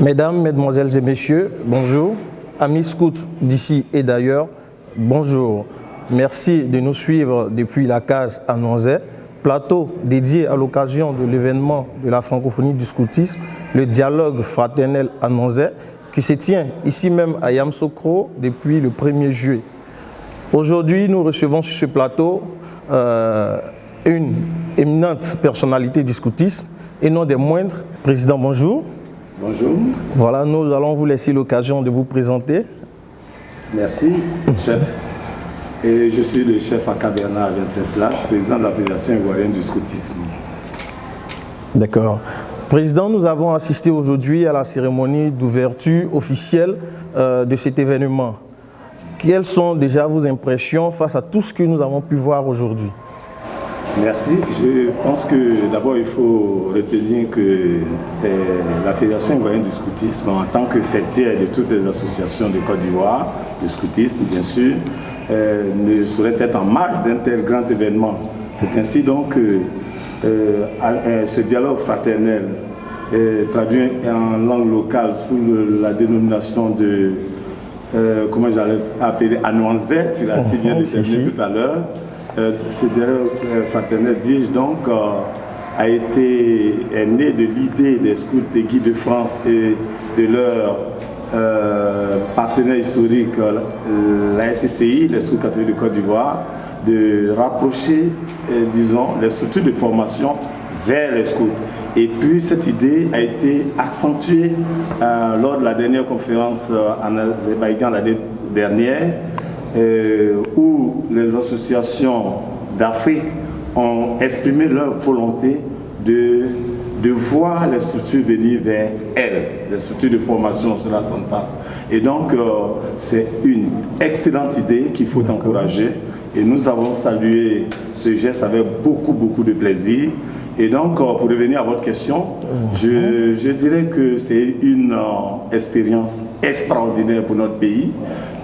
Mesdames, Mesdemoiselles et Messieurs, bonjour. Amis scouts d'ici et d'ailleurs, bonjour. Merci de nous suivre depuis la case à Nonzé, plateau dédié à l'occasion de l'événement de la francophonie du scoutisme, le dialogue fraternel à Nonzé, qui se tient ici même à Yamoussoukro depuis le 1er juillet. Aujourd'hui, nous recevons sur ce plateau une éminente personnalité du scoutisme et non des moindres. Président, bonjour. Bonjour. Voilà, nous allons vous laisser l'occasion de vous présenter. Merci, chef. Et je suis le chef Aka Bernard Venceslas, président de la Fédération ivoirienne du scoutisme. D'accord. Président, nous avons assisté aujourd'hui à la cérémonie d'ouverture officielle de cet événement. Quelles sont déjà vos impressions face à tout ce que nous avons pu voir aujourd'hui? Merci. Je pense que d'abord il faut retenir que la Fédération ivoirienne du scoutisme, en tant que fêtière de toutes les associations de Côte d'Ivoire, du scoutisme bien sûr, ne saurait être en marge d'un tel grand événement. C'est ainsi donc que ce dialogue fraternel traduit en langue locale sous la dénomination de, comment j'allais appeler, Anouanzet, tu l'as si bien déterminé tout à l'heure. Ce dialogue fraternel, dis-je donc, est né de l'idée des scouts et guides de France et de leur partenaire historique, la SCCI, les scouts catholiques de Côte d'Ivoire, de rapprocher, disons, les structures de formation vers les scouts. Et puis cette idée a été accentuée lors de la dernière conférence en Azerbaïdjan l'année dernière, où les associations d'Afrique ont exprimé leur volonté de voir les structures venir vers elles, les structures de formation, cela s'entend. Et donc, c'est une excellente idée qu'il faut encourager. Et nous avons salué ce geste avec beaucoup de plaisir. Et donc, pour revenir à votre question, je dirais que c'est une expérience extraordinaire pour notre pays.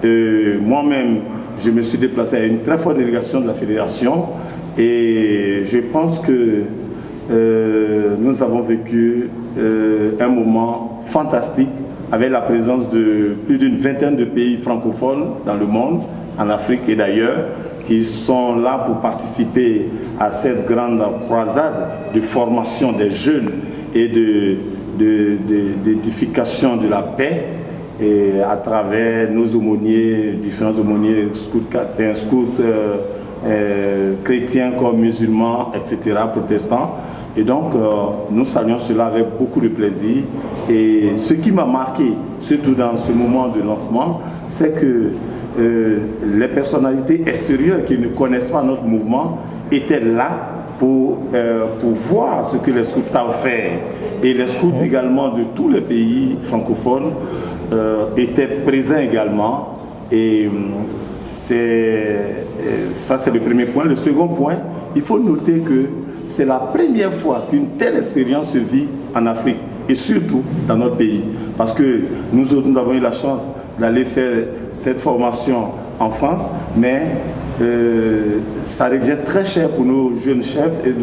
Moi-même, je me suis déplacé à une très forte délégation de la Fédération et je pense que nous avons vécu un moment fantastique avec la présence de plus d'une vingtaine de pays francophones dans le monde, en Afrique et d'ailleurs, qui sont là pour participer à cette grande croisade de formation des jeunes et d'édification de la paix, et à travers nos aumôniers, différents aumôniers, scouts chrétiens comme musulmans, etc., protestants. Et donc, nous saluons cela avec beaucoup de plaisir. Et ce qui m'a marqué, surtout dans ce moment de lancement, c'est que les personnalités extérieures qui ne connaissent pas notre mouvement étaient là pour voir ce que les scouts savent faire. Et les scouts également de tous les pays francophones étaient présents également. Et ça, c'est le premier point. Le second point, il faut noter que c'est la première fois qu'une telle expérience se vit en Afrique et surtout dans notre pays. Parce que nous autres, nous avons eu la chance d'aller faire cette formation en France, mais ça revient très cher pour nos jeunes chefs et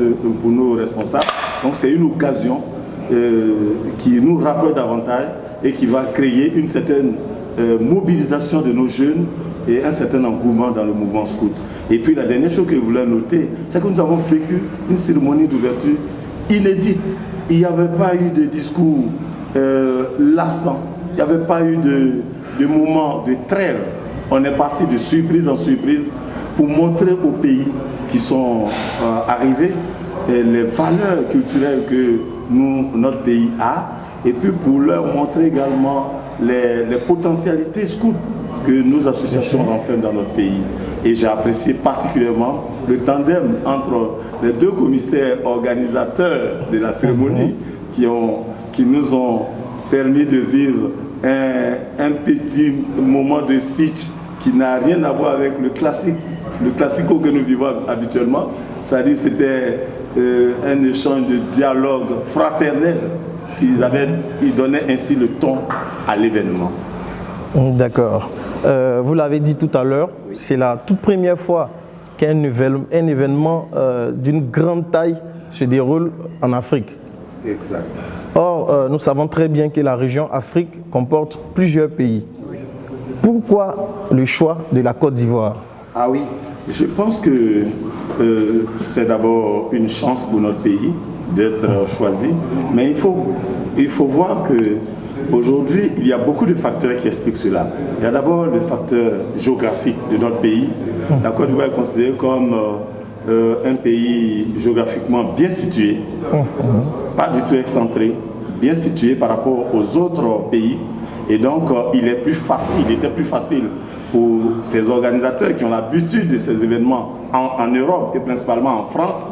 pour nos responsables. Donc c'est une occasion qui nous rapproche davantage et qui va créer une certaine mobilisation de nos jeunes et un certain engouement dans le mouvement scout. Et puis la dernière chose que je voulais noter, c'est que nous avons vécu une cérémonie d'ouverture inédite. Il n'y avait pas eu de discours lassant, il n'y avait pas eu de moment de trêve. On est parti de surprise en surprise pour montrer aux pays qui sont arrivés les valeurs culturelles que notre pays a, et puis pour leur montrer également les potentialités scouts que nos associations renferment dans notre pays. Et j'ai apprécié particulièrement le tandem entre les deux commissaires organisateurs de la cérémonie qui nous ont permis de vivre un petit moment de speech qui n'a rien à voir avec le classico que nous vivons habituellement. C'est-à-dire c'était un échange de dialogue fraternel. Ils donnaient ainsi le ton à l'événement. D'accord. Vous l'avez dit tout à l'heure, c'est la toute première fois qu'un événement d'une grande taille se déroule en Afrique. Exact. Or, nous savons très bien que la région Afrique comporte plusieurs pays. Pourquoi le choix de la Côte d'Ivoire? Ah oui, je pense que c'est d'abord une chance pour notre pays d'être choisi, mais il faut voir que aujourd'hui, il y a beaucoup de facteurs qui expliquent cela. Il y a d'abord le facteur géographique de notre pays. La Côte d'Ivoire est considérée comme un pays géographiquement bien situé, pas du tout excentré, bien situé par rapport aux autres pays. Et donc, il était plus facile pour ces organisateurs qui ont l'habitude de ces événements en Europe et principalement en France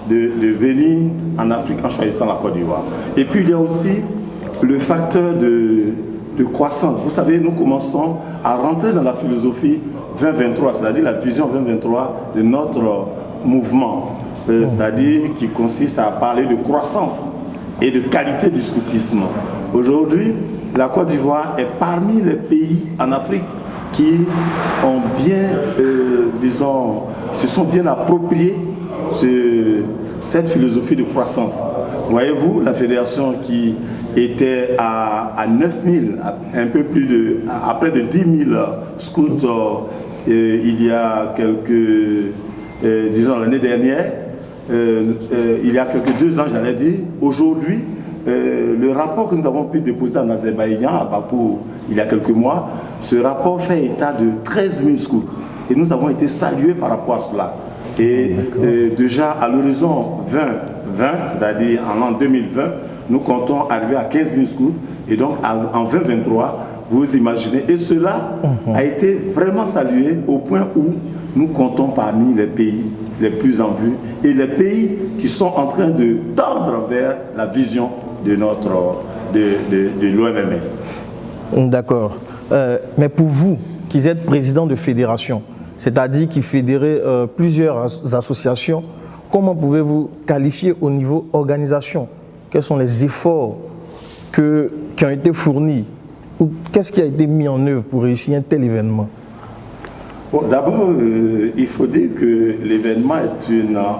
de venir en Afrique en choisissant la Côte d'Ivoire. Et puis, il y a aussi le facteur de croissance. Vous savez, nous commençons à rentrer dans la philosophie 2023, c'est-à-dire la vision 2023 de notre mouvement, c'est-à-dire qui consiste à parler de croissance et de qualité du scoutisme. Aujourd'hui, la Côte d'Ivoire est parmi les pays en Afrique qui ont bien, se sont bien appropriés cette philosophie de croissance. Voyez-vous, la fédération qui était à 9 000, à près de 10 000 scouts il y a l'année dernière, il y a quelques 2 ans, j'allais dire. Aujourd'hui, le rapport que nous avons pu déposer en Azerbaïdjan, à Bakou, il y a quelques mois, ce rapport fait état de 13 000 scouts. Et nous avons été salués par rapport à cela. Et déjà à l'horizon 2020, c'est-à-dire en l'an 2020, nous comptons arriver à 15 000 scouts. Et donc en 2023, vous imaginez. Et cela a été vraiment salué au point où nous comptons parmi les pays les plus en vue et les pays qui sont en train de tendre vers la vision de l'OMMS. D'accord. Mais pour vous, qui êtes président de fédération, c'est-à-dire qui fédérez plusieurs associations, comment pouvez-vous qualifier au niveau organisation? Quels sont les efforts qui ont été fournis? Ou qu'est-ce qui a été mis en œuvre pour réussir un tel événement? Bon, d'abord, il faut dire que l'événement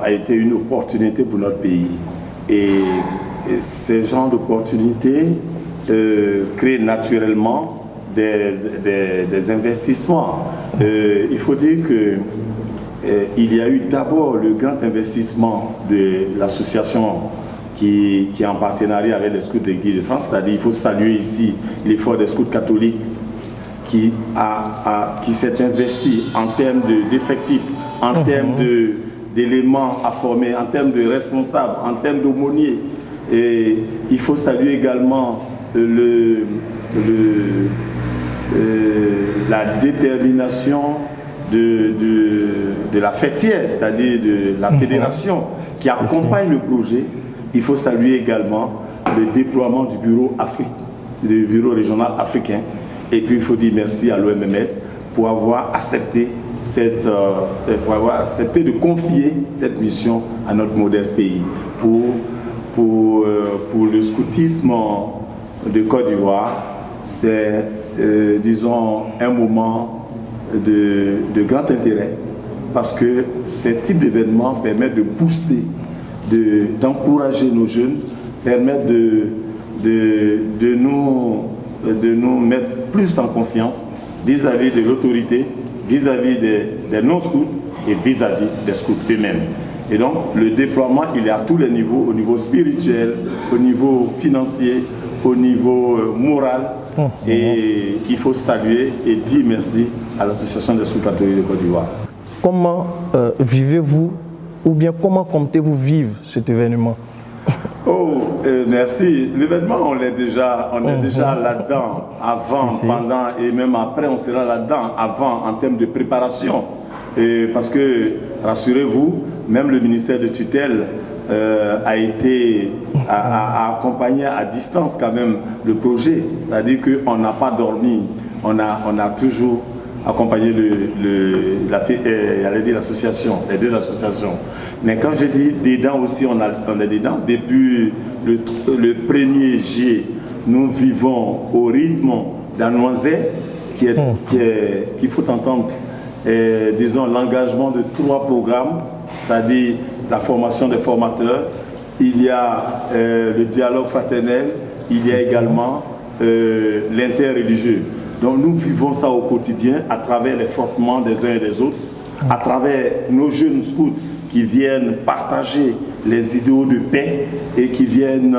a été une opportunité pour notre pays. Et ces genres d'opportunités créent naturellement des investissements. Il faut dire qu'il y a eu d'abord le grand investissement de l'association qui est en partenariat avec les scouts de Guy de France, c'est-à-dire il faut saluer ici l'effort des scouts catholiques qui s'est investi en termes d'effectifs, en termes d'éléments à former, en termes de responsables, en termes d'aumôniers. Et il faut saluer également la détermination de la fêtière, c'est-à-dire de la fédération qui accompagne le projet. Il faut saluer également le déploiement du bureau Afrique, du bureau régional africain. Et puis il faut dire merci à l'OMMS pour avoir accepté de confier cette mission à notre modeste pays. Pour le scoutisme de Côte d'Ivoire, c'est, disons, un moment de grand intérêt parce que ce type d'événement permet de booster, d'encourager nos jeunes, permet de nous mettre plus en confiance vis-à-vis de l'autorité, vis-à-vis des non-scouts et vis-à-vis des scouts eux-mêmes. Et donc, le déploiement, il est à tous les niveaux, au niveau spirituel, au niveau financier, au niveau moral. Et il faut saluer et dire merci à l'Association des scouts catholiques de Côte d'Ivoire. Comment vivez-vous ou bien comment comptez-vous vivre cet événement? Merci. L'événement, on est déjà là-dedans, avant, pendant et même après, on sera là-dedans, avant, en termes de préparation. Parce que, rassurez-vous, même le ministère de tutelle a accompagné à distance quand même le projet. C'est-à-dire qu'on n'a pas dormi, on a toujours accompagner l'association, les deux associations. Mais quand je dis dedans aussi, on est dedans. Depuis le 1er juillet, nous vivons au rythme d'Anoisé, qu'il faut entendre, disons, l'engagement de 3 programmes, c'est-à-dire la formation des formateurs. il y a le dialogue fraternel, il y a également l'interreligieux. Donc nous vivons ça au quotidien à travers les frottements des uns et des autres, à travers nos jeunes scouts qui viennent partager les idéaux de paix et qui viennent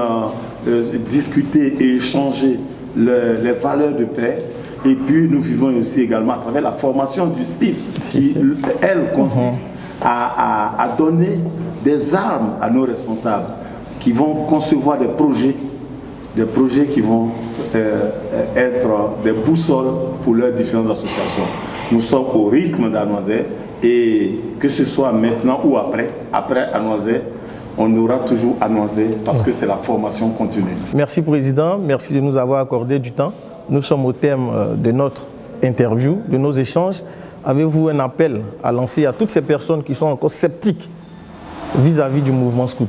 discuter et échanger les valeurs de paix. Et puis nous vivons aussi également à travers la formation du STIF qui, elle, consiste à donner des armes à nos responsables qui vont concevoir des projets qui vont être des boussoles pour leurs différentes associations. Nous sommes au rythme d'Anoisé et que ce soit maintenant ou après Anoisé, on aura toujours Anoisé parce que c'est la formation continue. Merci Président, merci de nous avoir accordé du temps. Nous sommes au thème de notre interview, de nos échanges. Avez-vous un appel à lancer à toutes ces personnes qui sont encore sceptiques vis-à-vis du mouvement scout?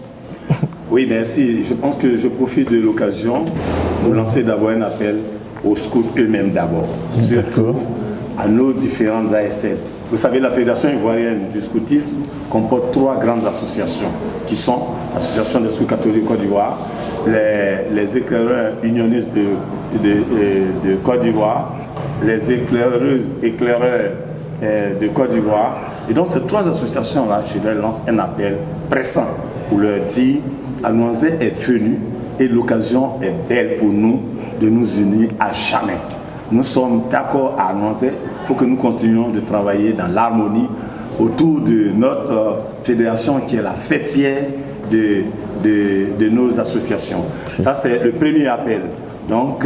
Oui, merci. Je pense que je profite de l'occasion pour lancer d'abord un appel aux scouts eux-mêmes d'abord, surtout à nos différentes ASL. Vous savez, la Fédération ivoirienne du scoutisme comporte 3 grandes associations qui sont l'Association des scouts catholiques Côte d'Ivoire, les éclaireurs unionistes de Côte d'Ivoire, les éclaireurs de Côte d'Ivoire. Et donc ces 3 associations-là, je leur lance un appel pressant pour leur dire Anoisé est venu et l'occasion est belle pour nous de nous unir à jamais. Nous sommes d'accord à Anoisé, il faut que nous continuions de travailler dans l'harmonie autour de notre fédération qui est la fêtière de nos associations. Ça, c'est le premier appel. Donc,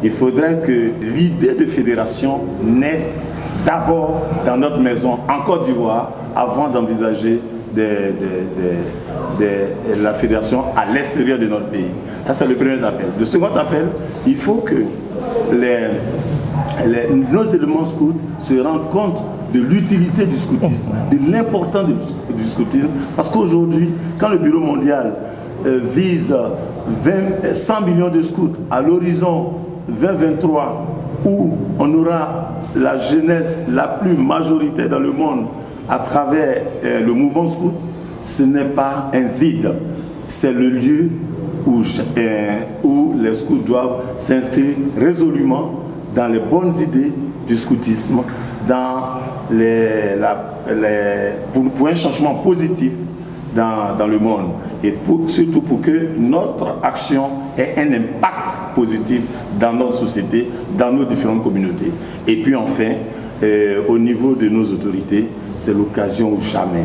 il faudrait que l'idée de fédération naisse d'abord dans notre maison en Côte d'Ivoire avant d'envisager la fédération à l'extérieur de notre pays. Ça, c'est le premier appel. Le second appel, il faut que nos éléments scouts se rendent compte de l'utilité du scoutisme, de l'importance du scoutisme, parce qu'aujourd'hui, quand le Bureau mondial vise 100 millions de scouts à l'horizon 2023, où on aura la jeunesse la plus majoritaire dans le monde à travers le mouvement scout, ce n'est pas un vide, c'est le lieu où les scouts doivent s'inscrire résolument dans les bonnes idées du scoutisme, pour un changement positif dans le monde et surtout pour que notre action ait un impact positif dans notre société, dans nos différentes communautés. Et puis enfin, au niveau de nos autorités, c'est l'occasion ou jamais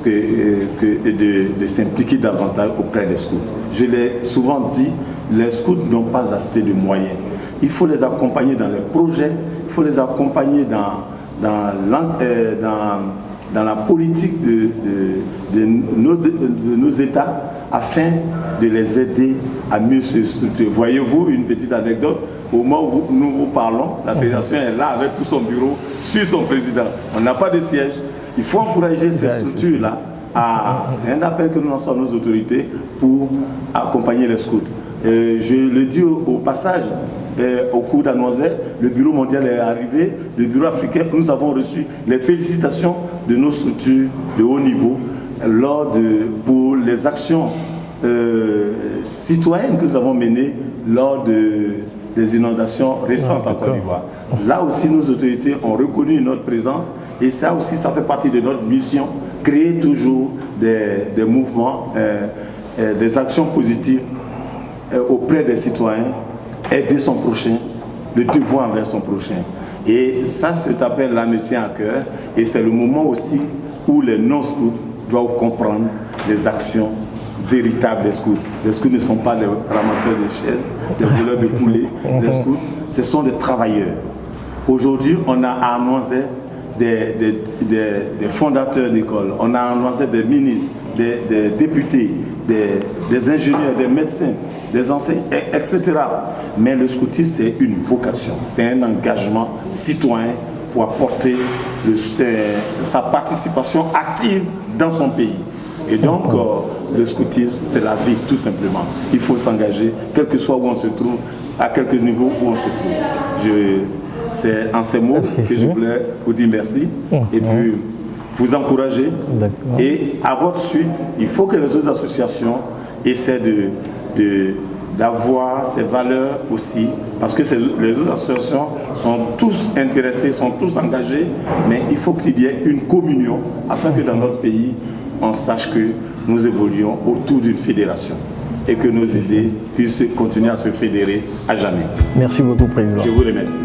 de s'impliquer davantage auprès des scouts. Je l'ai souvent dit, les scouts n'ont pas assez de moyens. Il faut les accompagner dans les projets, il faut les accompagner dans la politique de nos États afin de les aider à mieux se structurer. Voyez-vous, une petite anecdote, au moment où nous vous parlons, la fédération est là avec tout son bureau sur son président. On n'a pas de siège. Il faut encourager ces structures-là. C'est un appel que nous lançons à nos autorités pour accompagner les scouts. Je le dis au passage, au cours d'Anoisé, le Bureau mondial est arrivé, le Bureau africain, nous avons reçu les félicitations de nos structures de haut niveau pour les actions citoyennes que nous avons menées lors des inondations récentes en Côte d'Ivoire. Là aussi, nos autorités ont reconnu notre présence et ça aussi, ça fait partie de notre mission, créer toujours des mouvements, des actions positives auprès des citoyens, aider son prochain, le devoir envers son prochain. Et ça, cet appel-là me tient à cœur et c'est le moment aussi où les non-scouts doivent comprendre les actions véritables des scouts. Les scouts ne sont pas des ramasseurs de chaises, des voleurs de poulets. Les scouts, ce sont des travailleurs. Aujourd'hui, on a à Anoisé des fondateurs d'écoles, on a à Anoisé des ministres, des députés, des ingénieurs, des médecins, des enseignants, etc. Mais le scoutisme, c'est une vocation, c'est un engagement citoyen pour apporter sa participation active dans son pays. Et donc, le scoutisme, c'est la vie, tout simplement. Il faut s'engager, quel que soit où on se trouve, à quelque niveau où on se trouve. C'est en ces mots que je voulais vous dire merci. Et puis, vous encourager. Et à votre suite, il faut que les autres associations essaient d'avoir ces valeurs aussi, parce que les autres associations sont tous intéressés, sont tous engagés, mais il faut qu'il y ait une communion afin que dans notre pays, on sache que nous évoluons autour d'une fédération et que nos idées puissent continuer à se fédérer à jamais. Merci beaucoup, Président. Je vous remercie.